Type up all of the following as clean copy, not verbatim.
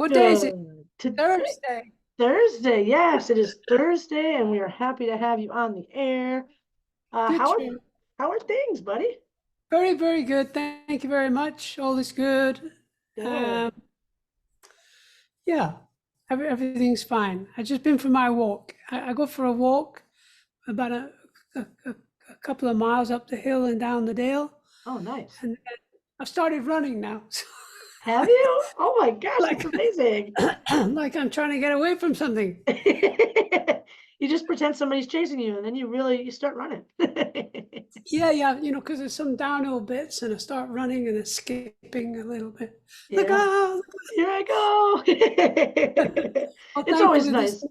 What day is it? Today, Thursday. Thursday. Yes, it is Thursday, and we are happy to have you on the air. Uh, Good how are show. how are things, buddy? Very, very good. Thank you very much. All is good. Good. Um, yeah, everything's fine. I just been for my walk. I go for a walk about a couple of miles up the hill and down the dale, Oh, nice. and I've started running now. Have you? Oh my gosh, like that's amazing. like I'm trying to get away from something. You just pretend somebody's chasing you, and then you start running. Yeah, yeah, because there's some downhill bits, and I start running and skipping a little bit. Look Yeah, out! here I go. Well, It's always thankfully, nice.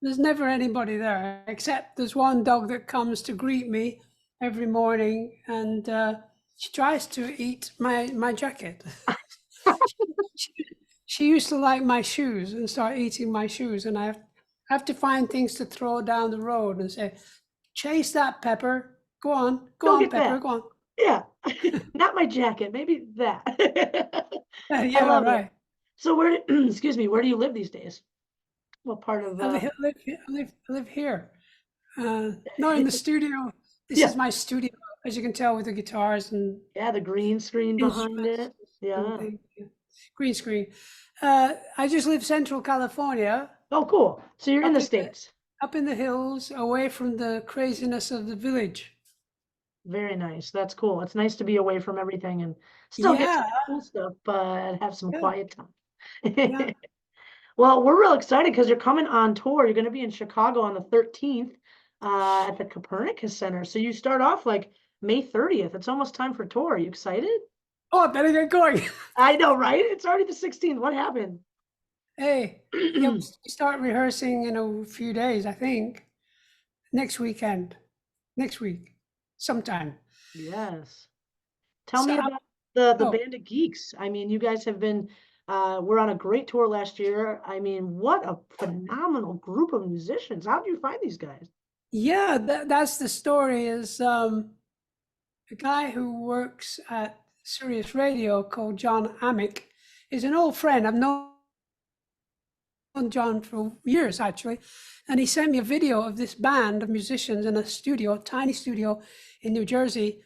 there's never anybody there, except there's one dog that comes to greet me every morning, and she tries to eat my jacket. she, she used to like my shoes and start eating my shoes, and I have to find things to throw down the road and say, "Chase that, Pepper. Go Go on, get Pepper, that. go on." Yeah, not my jacket, maybe that. I Yeah, love it. right. So excuse me, where do you live these days? What part of, I live here, not in the studio. This yeah, is my studio, as you can tell, with the guitars and yeah, the green screen behind instruments it. and Yeah. things. Yeah. Green screen. I just live Central California, Oh, cool. So you're in up the in States. up in the hills, away from the craziness of the village. Very nice. That's cool. It's nice to be away from everything and still get to Yeah, the cool stuff, but have some yeah, quiet time. yeah. Well, we're real excited because you're coming on tour. You're going to be in Chicago on the 13th at the Copernicus Center. So you start off like May 30th. It's almost time for tour. Are you excited? Oh, I better get going. I know, right? It's already the 16th. What happened? Hey, yeah, we start rehearsing in a few days, I think. Next weekend, next week, sometime. Yes. Tell So, me about the oh, Band of Geeks. I mean, you guys have been we're on a great tour last year. I mean, what a phenomenal group of musicians. How do you find these guys? yeah, that's the story. Is a guy who works at Sirius Radio called Jon Amick is an old friend. I've known John for years actually, and he sent me a video of this band of musicians in a studio, a tiny studio in New Jersey,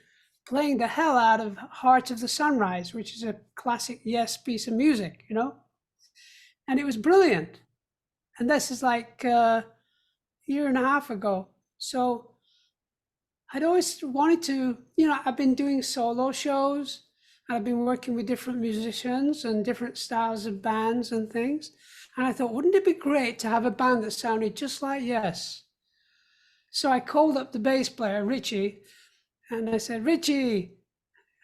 playing the hell out of Hearts of the Sunrise, which is a classic Yes piece of music, and it was brilliant. And this is like a year and a half ago. So I'd always wanted to, I've been doing solo shows. I've been working with different musicians and different styles of bands and things. And I thought, wouldn't it be great to have a band that sounded just like Yes? So I called up the bass player, Richie, and I said, Richie,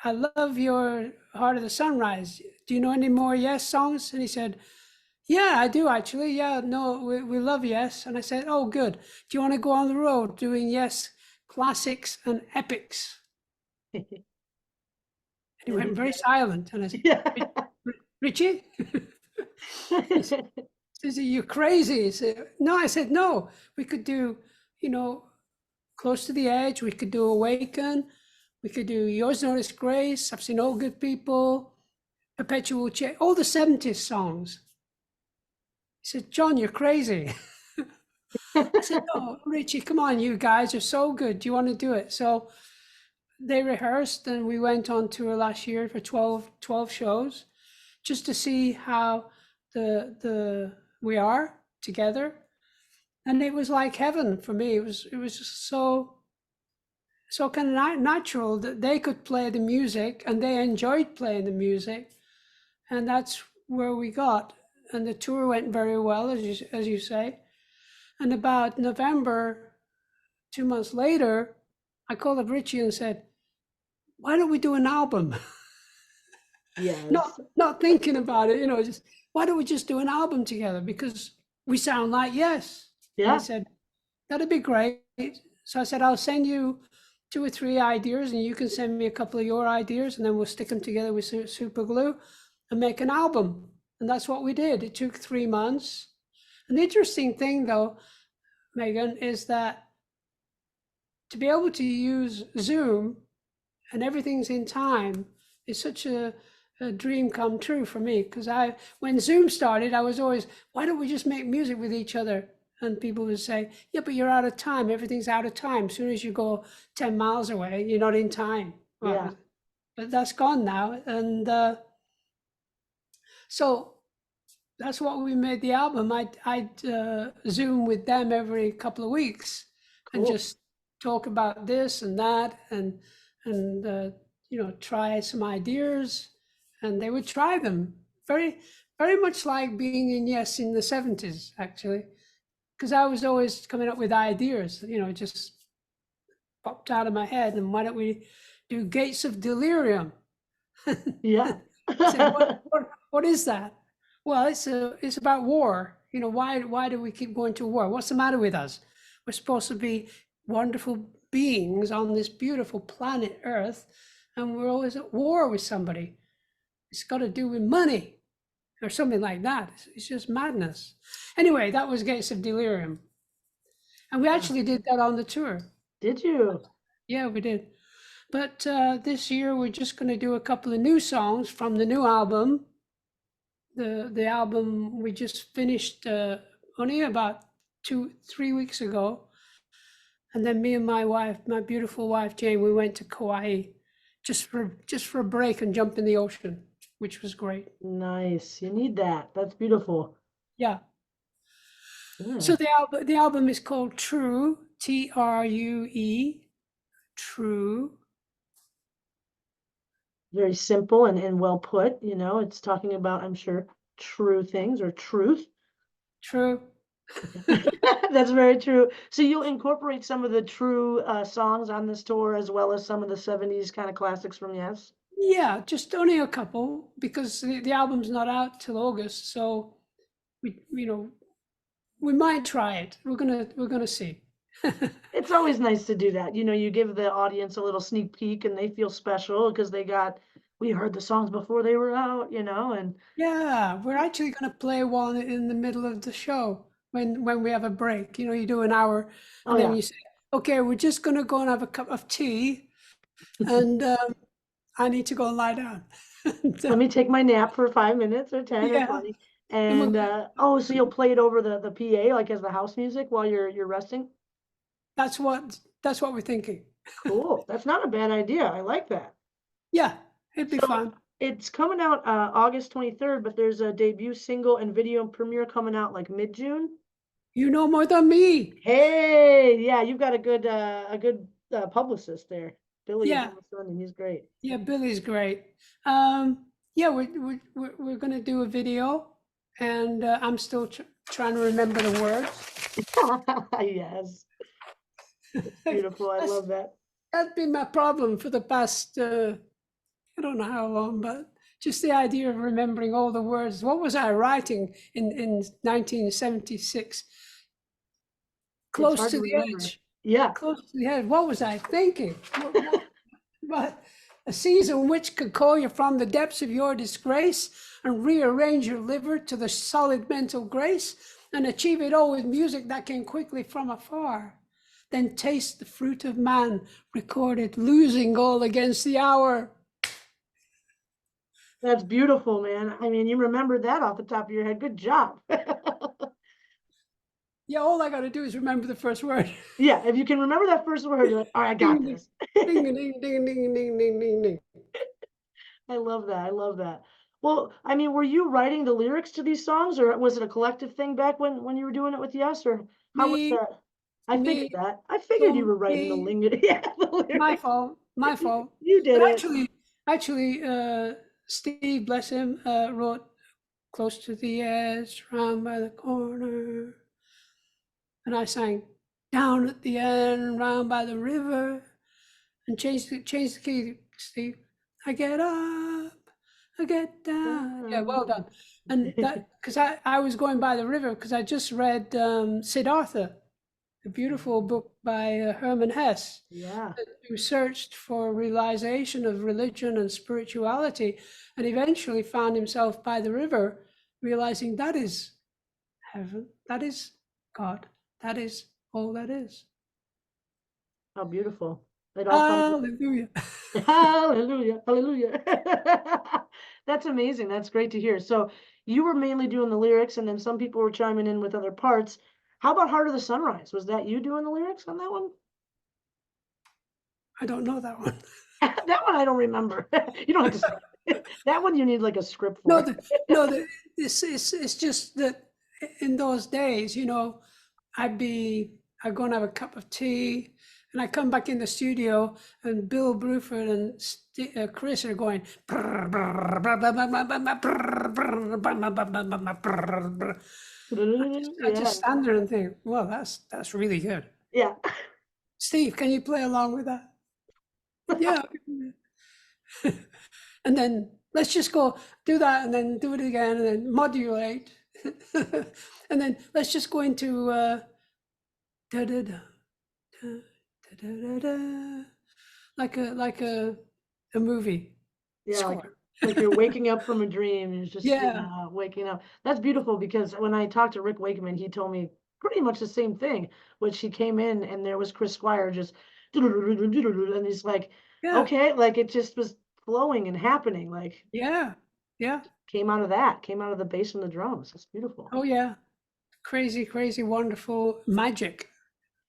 I love your Heart of the Sunrise. Do you know any more Yes songs? And he said, yeah, I do actually. Yeah, no, we love Yes. And I said, oh, good. Do you want to go on the road doing Yes classics and epics? And he And went he very said, silent. And I said, yeah. Richie? He says, you're crazy. He said, no, I said, no, we could do, Close to the Edge. We could do Awaken. We could do Yours Notice Grace. I've seen All Good People, Perpetual Change, all the 70s songs. He said, John, you're crazy. I said, no, Richie, come on, you guys are so good. Do you want to do it? So they rehearsed and we went on tour last year for 12 shows just to see how the we are together. And it was like heaven for me. It was just so kind of natural that they could play the music and they enjoyed playing the music. And that's where we got. And the tour went very well, as you say. And about November, 2 months later, I called up Richie and said, why don't we do an album? Yes. Not thinking about it, just why don't we just do an album together? Because we sound like Yes. And he Yeah. said, that'd be great. So I said, I'll send you 2 or 3 ideas and you can send me a couple of your ideas and then we'll stick them together with super glue and make an album. And that's what we did. It took 3 months. And the interesting thing though, Meagan, is that to be able to use Zoom and everything's in time is such a a dream come true for me, because when Zoom started, I was always, why don't we just make music with each other? And people would say, yeah, but you're out of time. Everything's out of time. As soon as you go 10 miles away, you're not in time. Well, Yeah. but that's gone now. And so that's what we made the album. I'd Zoom with them every couple of weeks and Cool. just talk about this and that, and try some ideas, and they would try them. Very, very much like being in Yes in the 70s, actually, because I was always coming up with ideas, just popped out of my head. And why don't we do Gates of Delirium? Yeah. So what is that? Well, it's about war. Why do we keep going to war? What's the matter with us? We're supposed to be wonderful beings on this beautiful planet Earth, and we're always at war with somebody. It's got to do with money or something like that. It's just madness. Anyway, that was Gates of Delirium. And we actually did that on the tour. Did you? Yeah, we did. But this year we're just going to do a couple of new songs from the new album. The album we just finished only about 2-3 weeks ago. And then me and my wife, my beautiful wife Jane, we went to Kauai just for a break and jump in the ocean, which was great. Nice. You need that. That's beautiful. Yeah. Yeah. So the album is called True, True, True. Very simple and well put. It's talking about, I'm sure, true things or truth. True. That's very true. So you'll incorporate some of the true songs on this tour, as well as some of the 70s kind of classics from Yes? Yeah, just only a couple, because the album's not out till August. So we might try it. We're gonna see. It's always nice to do that. You give the audience a little sneak peek and they feel special because we heard the songs before they were out, and Yeah, we're actually gonna play one in the middle of the show when we have a break. You do an hour, and then yeah. you say, okay, we're just gonna go and have a cup of tea, and I need to go and lie down. Let me take my nap for 5 minutes or 10 or Yeah. 20. And so you'll play it over the PA, like as the house music while you're resting? That's what we're thinking. Cool. That's not a bad idea. I like that. Yeah, it'd be So fun. it's coming out August 23rd, but there's a debut single and video premiere coming out like mid-June. You know more than me. Hey, yeah, you've got a good publicist there, Billy Yeah. Anderson, and he's great. Yeah, Billy's great. Yeah, we're gonna do a video, and I'm still trying to remember the words. Yes. It's beautiful. I love that. That's been my problem for the past I don't know how long, but just the idea of remembering all the words. What was I writing in 1976? Close hard to to the remember. edge. Yeah. Close to the edge. What was I thinking? But a season which could call you from the depths of your disgrace and rearrange your liver to the solid mental grace and achieve it all with music that came quickly from afar. Then taste the fruit of man recorded, losing all against the hour. That's beautiful, man. I mean, you remember that off the top of your head. Good job. Yeah, all I got to do is remember the first word. Yeah, if you can remember that first word, you're like, all right, I got this. Ding, ding, ding, ding, ding, ding, ding, ding, ding. I love that. I love that. Well, I mean, were you writing the lyrics to these songs, or was it a collective thing back when you were doing it with Yes, or how was Me, that? I me, figured that. I figured you were writing the yeah, the my lyrics. fault, my fault. You did But it. actually, Steve, bless him, wrote "Close to the Edge, Round by the Corner," and I sang "Down at the End, Round by the River," and changed the key, Steve. I get up, I get down. Yeah, well done. And that because I was going by the river because I just read Siddhartha, a beautiful book by Hermann Hesse. Yeah. Who searched for realization of religion and spirituality, and eventually found himself by the river, realizing that is heaven, that is God, that is all that is. How beautiful. It all comes. Hallelujah. Hallelujah. Hallelujah. That's amazing. That's great to hear. So you were mainly doing the lyrics, and then some people were chiming in with other parts. How about Heart of the Sunrise? Was that you doing the lyrics on that one? I don't know that one. That one I don't remember. You don't have to say. That one you need like a script No, for. it's just that in those days, you know, I'd go and have a cup of tea, and I come back in the studio, and Bill Bruford and Chris are going. I Yeah. just stand there and think, well, that's really good. Yeah. Steve, can you play along with that? Yeah. And then let's just go do that and then do it again and then modulate. And then let's just go into da da da da da da da, like a movie Yeah, score. like you're waking up from a dream and it's just Yeah. waking up. That's beautiful because when I talked to Rick Wakeman, he told me pretty much the same thing, which he came in and there was Chris Squire just and he's like, Yeah. okay, like it just was flowing and happening, like Yeah. Yeah. came out of the bass and the drums. It's beautiful. Oh yeah. Crazy, crazy, wonderful magic.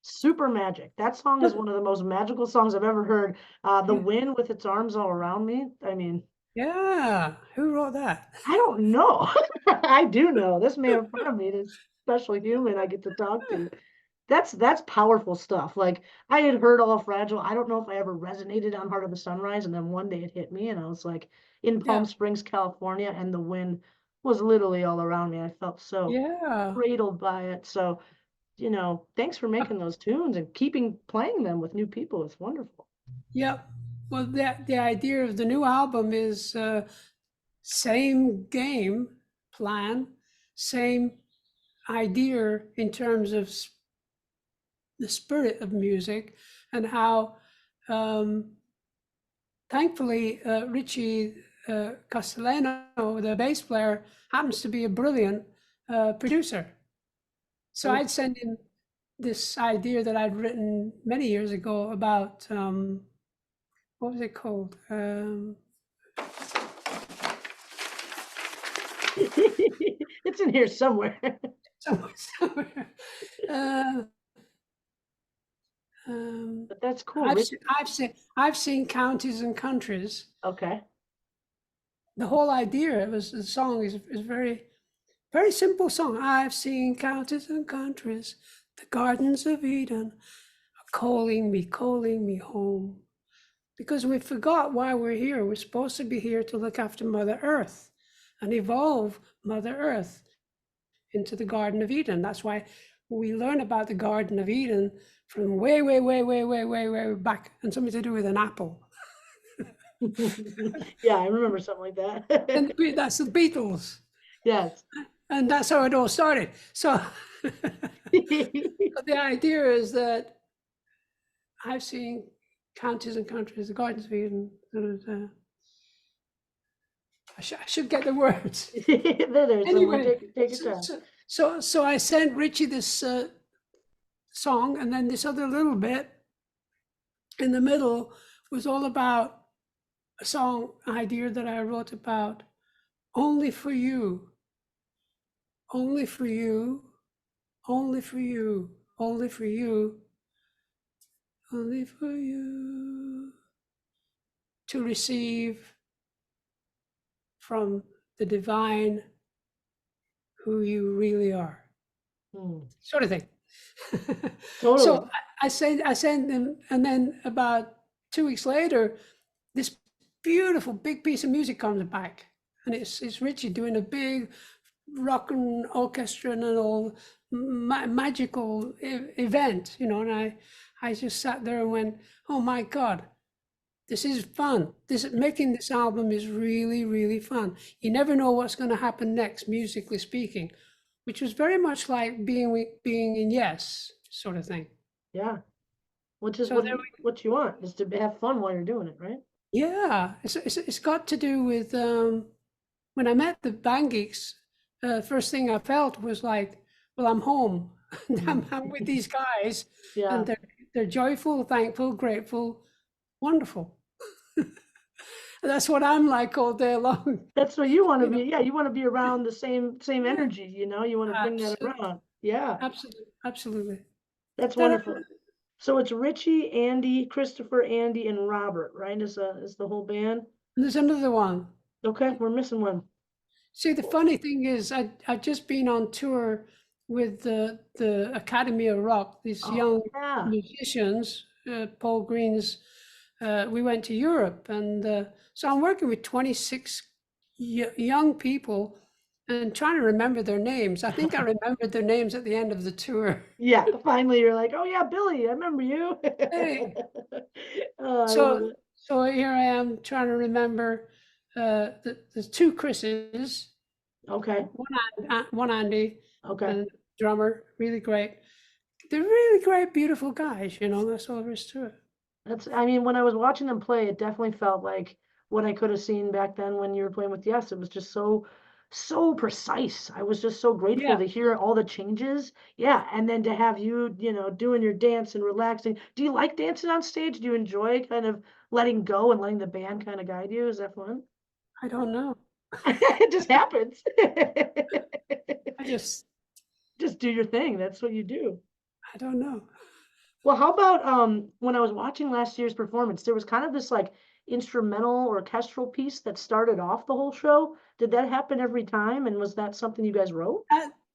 Super magic. That song is one of the most magical songs I've ever heard. The Yeah. wind with its arms all around me. I mean, Yeah. Who wrote that? I don't know. I do know. This man in front of me, this special human I get to talk to. That's powerful stuff. Like I had heard All Fragile. I don't know if I ever resonated on Heart of the Sunrise, and then one day it hit me, and I was like in Palm Yeah. Springs, California, and the wind was literally all around me. I felt so Yeah. cradled by it. So, thanks for making those tunes and keeping playing them with new people. It's wonderful. Yep. Well, the idea of the new album is same game plan, same idea in terms of the spirit of music, and how thankfully Richie Castellano, the bass player, happens to be a brilliant producer. So I'd send him this idea that I'd written many years ago about what was it called? It's in here somewhere. somewhere. But that's cool. I've seen counties and countries. Okay. The whole idea was the song is very, very simple song. I've seen counties and countries. The gardens of Eden are calling me home. Because we forgot why we're here. We're supposed to be here to look after Mother Earth and evolve Mother Earth into the Garden of Eden. That's why we learn about the Garden of Eden from way, way, way, way, way, way, way back, and something to do with an apple. Yeah, I remember something like that. And that's the Beatles. Yes. And that's how it all started. So the idea is that I've seen counties and countries, the Gardens of Eden. I should get the words. There's Anyway, take your time. so I sent Richie this song, and then this other little bit in the middle was all about a song idea that I wrote about only for you, only for you, only for you, only for you, only for you to receive from the divine who you really are, sort of thing. Totally. So I sent them, and then about 2 weeks later, this beautiful big piece of music comes back, and it's Richie doing a big rock and orchestra and an all magical event, and I just sat there and went, oh my God, this is fun. Making this album is really, really fun. You never know what's going to happen next, musically speaking, which was very much like being in Yes, sort of thing. Yeah. Which is what you want, is to have fun while you're doing it, right? Yeah, it's got to do with when I met the Band Geeks, first thing I felt was like, well, I'm home. I'm with these guys, Yeah. and they're joyful, thankful, grateful, wonderful. That's what I'm like all day long. That's what you want to You know, be. Yeah, you want to be around the same yeah, energy, you know, you want to bring that absolutely, around. Yeah, absolutely, absolutely. that's Ta-da. wonderful. So it's Richie, Andy, Christopher, Andy, and Robert, right? Is the whole band? And there's another one. Okay, we're missing one. See, the funny thing is, I'd just been on tour with the Academy of Rock, these Oh young yeah. musicians, Paul Green's. We went to Europe, and so I'm working with 26 young people and trying to remember their names. I think I remembered their names at the end of the tour. Yeah, finally you're like, oh yeah, Billy, I remember you. Hey, Oh, I love so it. so here I am trying to remember the two Chris's, Okay, one Andy, okay. and drummer, really great. They're really great, beautiful guys. You know, that's all there is to it. That's, I mean, when I was watching them play, it definitely felt like what I could have seen back then when you were playing with Yes. It was just so precise. I was just so grateful Yeah, to hear all the changes. Yeah, and then to have you, you know, doing your dance and relaxing. Do you like dancing on stage? Do you enjoy kind of letting go and letting the band kind of guide you? Is that fun? I don't know. It just happens. I just Just do your thing. That's what you do. I don't know. Well, how about when I was watching last year's performance, there was kind of this like instrumental orchestral piece that started off the whole show. Did that happen every time? And was that something you guys wrote?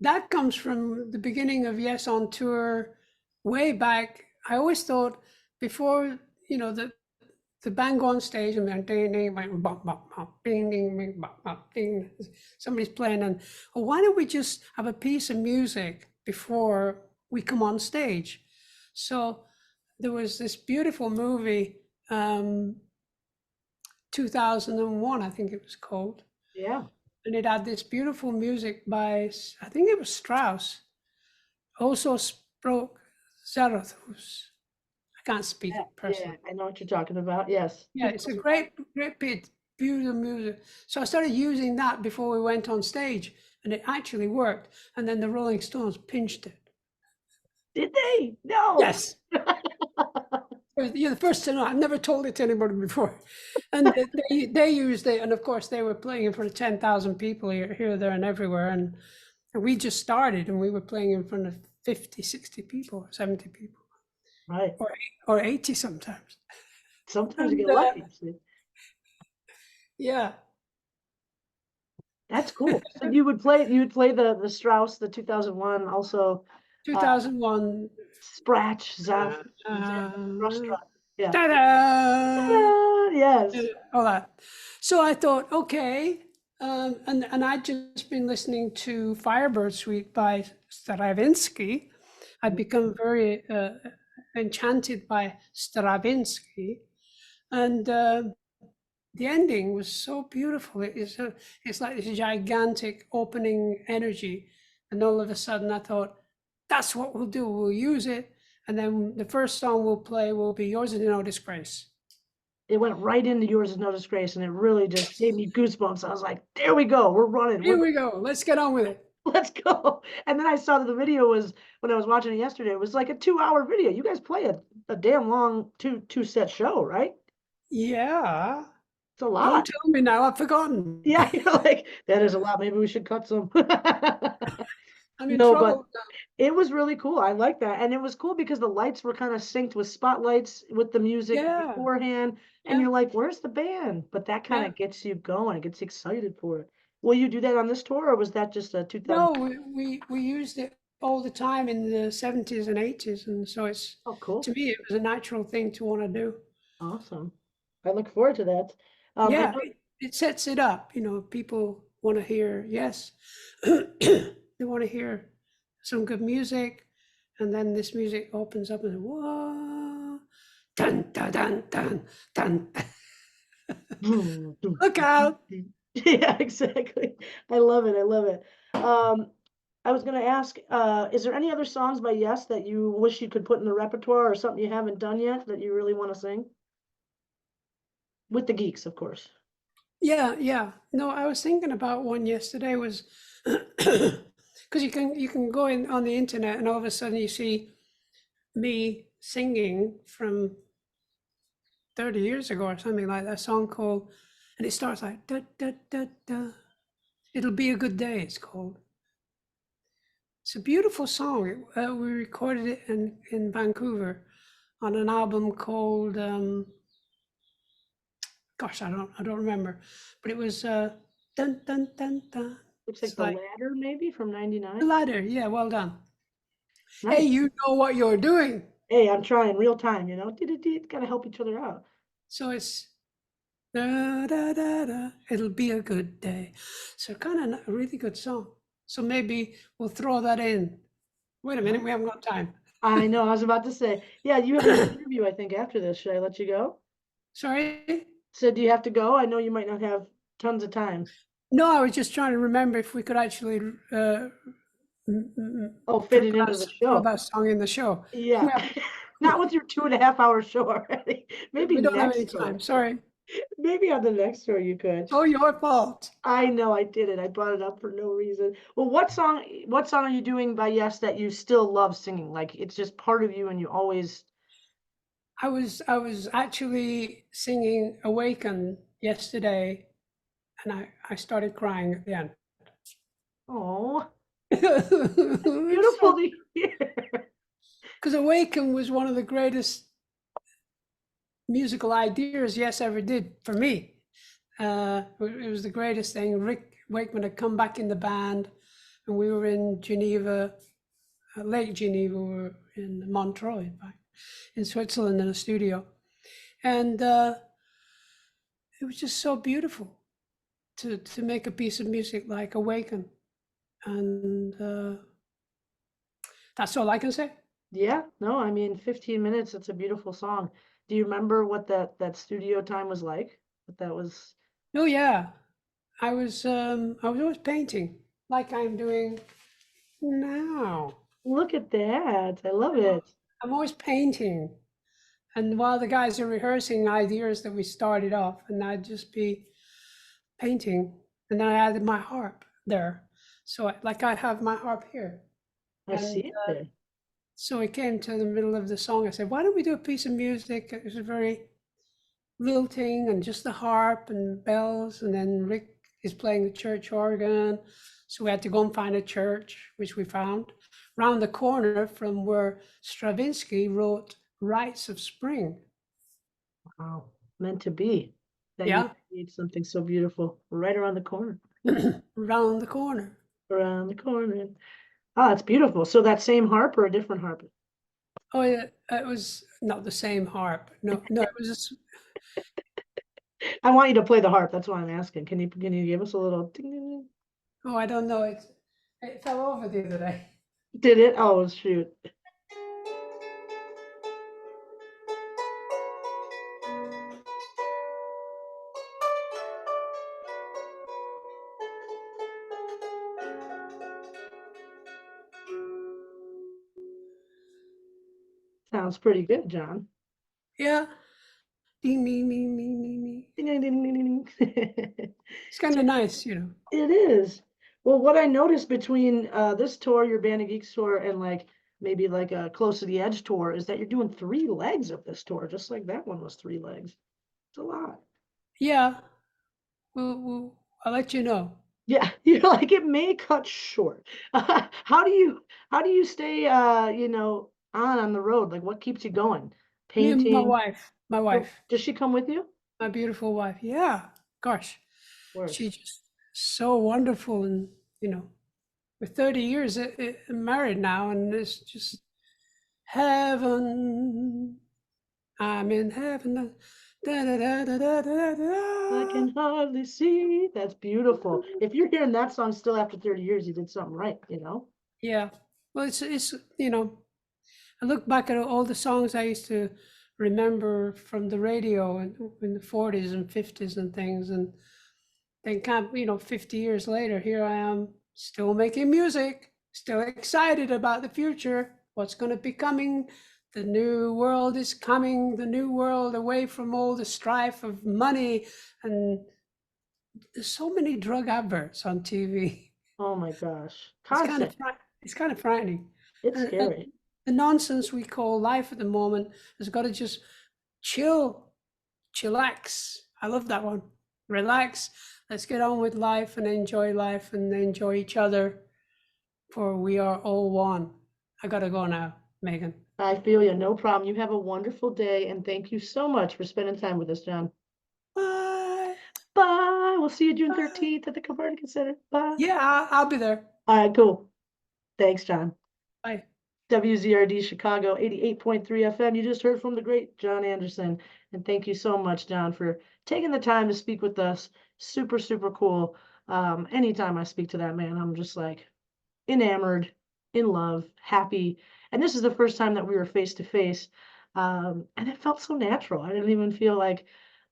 That comes from the beginning of Yes on tour, way back. I always thought before, you know, the band go on stage and then ding ding bang bop bop bop ding ding ding bop bop ding. Somebody's playing, and oh, why don't we just have a piece of music before we come on stage? So there was this beautiful movie, 2001, I think it was called, Yeah. and it had this beautiful music by, I think it was Strauss. Also spoke Zarathustra. I can't speak Yeah, it yeah, personally. I know what you're talking about. Yes. Yeah, it's a great, great bit, beautiful music. So I started using that before we went on stage, and it actually worked. And then the Rolling Stones pinched it. Did they? No. Yes, you're the first to know. I've never told it to anybody before. And they used it, and of course they were playing in front of 10,000 people here, there, and everywhere. And we just started, and we were playing in front of 50, 60 people, 70 people, Right. or 80 sometimes. Sometimes you And get lucky. See. yeah, That's cool. So you would play the Strauss, the 2001, also 2001. Spratch, Zaff, Uh, Restaurant. Yeah. ta-da! Ta-da! Yes. All that. So I thought, okay, and I'd just been listening to Firebird Suite by Stravinsky. I'd become very enchanted by Stravinsky, and the ending was so beautiful. It's like this gigantic opening energy, and all of a sudden I thought, that's what we'll do. We'll use it, and then the first song we'll play will be "Yours is No Disgrace." It went right into Yours is No Disgrace, and it really just gave me goosebumps. I was like, there we go. We're running. Here we go. Let's get on with it. Let's go. And then I saw that the video was, when I was watching it yesterday, it was like a 2-hour video. You guys play a damn long two set show, right? Yeah. It's a lot. Don't tell me now. I've forgotten. Yeah, you're like, that is a lot. Maybe we should cut some. I'm in No, but trouble. it was really cool. I like that. And it was cool because the lights were kind of synced with spotlights with the music Yeah. beforehand. And Yeah. you're like, where's the band? But that kind Yeah. of gets you going. It gets you excited for it. Will you do that on this tour, or was that just a 2000? No, we used it all the time in the 70s and 80s. And so it's, Oh, cool. to me, it was a natural thing to want to do. Awesome. I look forward to that. Yeah, it sets it up. You know, people want to hear, yes, they want to hear some good music. And then this music opens up and whoa, dun, dun, dun, dun, dun. Look out. Yeah, exactly. I love it. I love it. I was gonna ask, is there any other songs by Yes that you wish you could put in the repertoire, or something you haven't done yet that you really want to sing? With the Geeks, of course. Yeah, yeah. No, I was thinking about one yesterday was because you can go in on the internet and all of a sudden you see me singing from 30 years ago or something like that, a song called and it starts like da da da da. It'll Be a Good Day, it's called. It's a beautiful song. We recorded it in Vancouver on an album called gosh, I don't remember, but it was dun dun dun dun. Looks like It's The like Ladder, maybe from the '99. ladder. Yeah, well done. Hey, Nice. you know what you're doing. Hey, I'm trying real time, you know. Gotta help each other out. So it's da da da da. It'll be a good day. So kind of a really good song. So maybe we'll throw that in. Wait a minute, we haven't got time. I know, I was about to say, yeah, you have an interview, I think, after this. Should I let you go? Sorry? So do you have to go? I know you might not have tons of time. No, I was just trying to remember if we could actually Oh, fit it into the throw show. that song in the show. Yeah. We Not with your 2.5 hour show already. Maybe we don't have any next tour. time. Sorry. Maybe on the next tour you could. It's all your fault. I know I did it. I brought it up for no reason. Well, what song are you doing by Yes that you still love singing? Like it's just part of you and you always I was actually singing Awaken yesterday, and I started crying at the end. oh beautiful to hear. Because Awaken was one of the greatest musical ideas Yes ever did for me. It was the greatest thing. Rick Wakeman had come back in the band, and we were in Geneva, Lake Geneva, we were in Montreux, in fact, in Switzerland, in a studio. And it was just so beautiful to make a piece of music like Awaken. And that's all I can say. Yeah, no, I mean 15 minutes, it's a beautiful song. Do you remember what that studio time was like? What that was Oh yeah, I was always painting like I'm doing now. look at that. I love it. I'm always painting. And while the guys are rehearsing ideas that we started off, and I'd just be painting, and then I added my harp there. So like I have my harp here. I And see it there. so it came to the middle of the song. I said, why don't we do a piece of music? It was very lilting and just the harp and bells. And then Rick is playing the church organ. So we had to go and find a church, which we found round the corner from where Stravinsky wrote Rites of Spring. Wow, meant to be. That Yeah. you create something so beautiful right around the corner. Round the corner. Around the corner. Ah, it's beautiful. So that same harp or a different harp? Oh yeah, it was not the same harp. No, it was just, I want you to play the harp. That's why I'm asking. Can you give us a little ding, ding, ding? oh, I don't know. It fell over the other day. Did it? Oh shoot. Sounds pretty good, John. Yeah. Ding, ding, ding, ding, ding, ding. Ding, ding, ding, ding, ding. It's kind of nice, you know. It is. Well, what I noticed between this tour, your Band Geeks tour, and like maybe like a Close to the Edge tour, is that you're doing 3 legs of this tour, just like that one was 3 legs. It's a lot. Yeah. I'll let you know. Yeah, you're like it may cut short. How do you stay on the road? Like what keeps you going? Me and Painting. my wife, Does she come with you? my beautiful wife. Yeah. Gosh, Word. she's just so wonderful. And, you know, we're 30 years married now, and it's just heaven. I'm in heaven. Da, da, da, da, da, da, da. I can hardly see. That's beautiful. If you're hearing that song still after 30 years, you did something right, you know? Yeah. Well, it's you know, I look back at all the songs I used to remember from the radio in the 40s and 50s and things, and then 50 years later, here I am still making music, still excited about the future, what's going to be coming. The new world is coming, the new world away from all the strife of money. And there's so many drug adverts on TV. Oh my gosh. It's kind of frightening. It's And scary. the nonsense we call life at the moment has got to just chillax. I love that one. relax. Let's get on with life and enjoy each other, for we are all one. I gotta go now, Megan. I feel you. No problem. You have a wonderful day, and thank you so much for spending time with us, John. Bye. Bye. We'll see you June Bye. 13th at the Copernicus Center. Bye. Yeah, I'll be there. All right, cool. Thanks, John. Bye. WZRD Chicago 88.3 FM. You just heard from the great Jon Anderson. And thank you so much, John, for taking the time to speak with us. Super, super cool. Anytime I speak to that man, I'm just like enamored, in love, happy. And this is the first time that we were face to face. And it felt so natural. I didn't even feel like